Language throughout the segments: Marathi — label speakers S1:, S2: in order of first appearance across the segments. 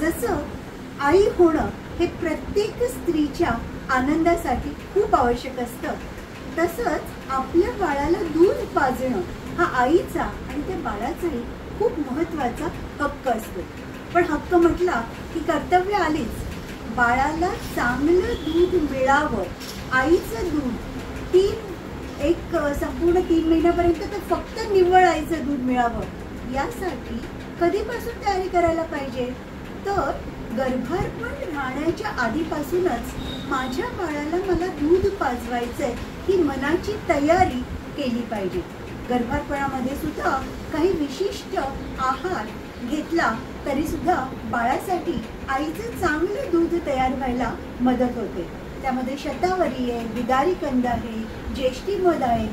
S1: जसं आई होणं हे प्रत्येक स्त्रीच्या आनंदासाठी खूप आवश्यक असतं, तसंच आपल्या बाळाला दूध पाजणं हा आईचा आणि त्या बाळाचाही खूप महत्त्वाचा हक्क असतो। पण हक्क म्हटला की कर्तव्य आलीच। बाळाला चांगलं दूध मिळावं, आईचं दूध संपूर्ण 3 महिन्यापर्यंत तर फक्त निव्वळ आईचं दूध मिळावं यासाठी कधीपासून तयारी करायला पाहिजे? तर गर्भारपण राहण्याच्या आधीपासूनच माझ्या बाळाला मला दूध पाजवायचंय ही मनाची तयारी केली पाहिजे। गर्भारपणामध्ये सुद्धा काही विशिष्ट आहार घेतला तरी सुद्धा बाळासाठी आईचं चांगलं दूध तयार व्हायला मदत होते। त्यामध्ये शतावरी आहे, विदारी कंद आहे, ज्येष्ठी मध आहे,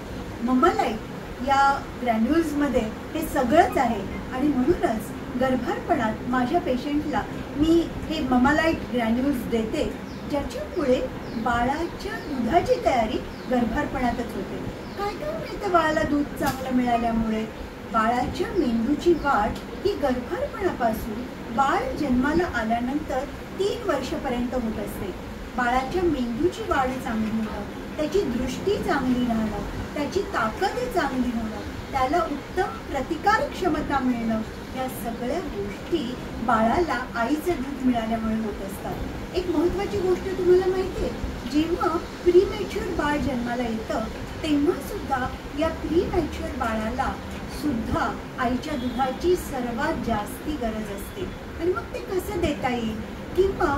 S1: ममालाईट या ग्रॅन्युल्समध्ये हे सगळंच आहे। आणि म्हणूनच गर्भारपणात माझ्या पेशंटला मी हे ममालाईट ग्रॅन्युल्स देते, ज्याच्यामुळे बाळाच्या दुधाची तयारी गर्भारपणातच होते। काय काय मिळतं बाळाला दूध चांगलं मिळाल्यामुळे? बाळाच्या मेंदूची वाढ ही गर्भारपणापासून बाळ जन्माला आल्यानंतर 3 वर्षापर्यंत होत असते। बाळाच्या मेंदूची वाढ चांगली होणं, त्याची दृष्टी चांगली राहणं, त्याची ताकद चांगली होणं, त्याला उत्तम प्रतिकार क्षमता मिळणं, या सगळ्या गोष्टी बाळाला आईचं दूध मिळाल्यामुळे होत असतात। एक महत्त्वाची गोष्ट तुम्हाला माहिती आहे, जेव्हा प्रीमॅच्युअर बाळ जन्माला येतं तेव्हा सुद्धा या प्रीमॅच्युअर बाळाला सुद्धा आईच्या दुधाची सर्वात जास्ती गरज असते। आणि मग ते कसं देता येईल किंवा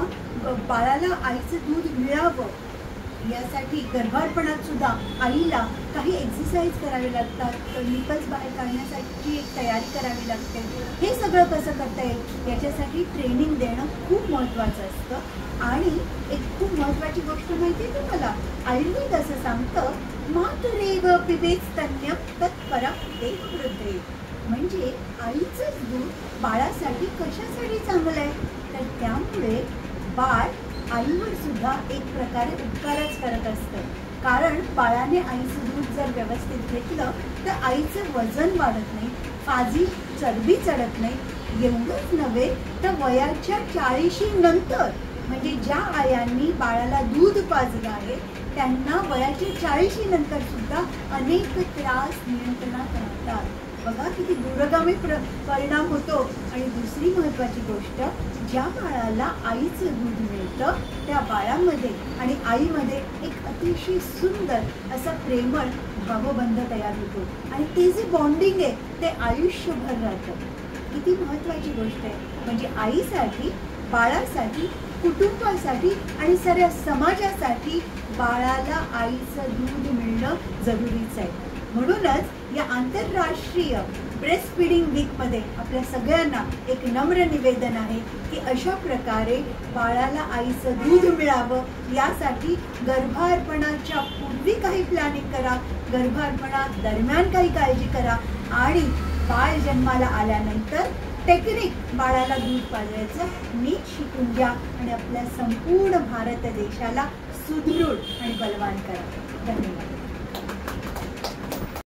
S1: बाळाला आईचं दूध मिळावं यासाठी गर्भारपणात सुद्धा आईला काही एक्सरसाइज करावे लागतात, निपल्स बाहेर काढण्यासाठी एक तयारी करावी लागते। हे सगळं कसं करता येईल याच्यासाठी ट्रेनिंग देणं खूप महत्त्वाचं असतं। आणि एक खूप महत्त्वाची गोष्ट माहिती आहे तुम्हाला, आयुर्वेद असं सांगतं, मातुरेव पिबेत्स्तन्यं तत्परं देववृद्धे, म्हणजे आईचंच दूध बाळासाठी कशासाठी चांगलं आहे? तर त्यामुळे बाळ आईवर सुद्धा एक प्रकारे उपकारच करत असतं। कारण बाळाने आईचं दूध जर व्यवस्थित घेतलं तर आईचं वजन वाढत नाही, फाजी चरबी चढत नाही। एवढंच नव्हे तर वयाच्या 40 नंतर, म्हणजे ज्या आयांनी बाळाला दूध पाजलं आहे त्यांना वयाच्या 40 नंतर सुद्धा अनेक त्रास नियंत्रणात राहतात। बघा किती दूरगामी परिणाम होतो। आणि दुसरी महत्त्वाची गोष्ट, ज्या बाळाला आईचं दूध मिळतं त्या बाळामध्ये आणि आईमध्ये एक अतिशय सुंदर असा प्रेमळ भावबंध तयार होतो आणि ते जे बॉन्डिंग आहे ते आयुष्यभर राहतं। किती महत्त्वाची गोष्ट आहे, म्हणजे आईसाठी, बाळासाठी, कुटुंबासाठी आणि साऱ्या समाजासाठी बाळाला आईचं दूध मिळणं जरुरीच आहे। म्हणूनच या आंतरराष्ट्रीय ब्रेस्ट फीडिंग वीकमध्ये आपल्या सगळ्यांना एक नम्र निवेदन आहे की अशा प्रकारे बाळाला आईचं दूध मिळावं यासाठी गर्भारपणाच्या पूर्वी काही प्लॅनिंग करा, गर्भारपणात दरम्यान काही काळजी करा आणि बाळ जन्माला आल्यानंतर टेक्निक बाळाला दूध पाजवायचं नीट शिकून घ्या आणि आपल्या संपूर्ण भारत देशाला सुदृढ आणि बलवान करा। धन्यवाद।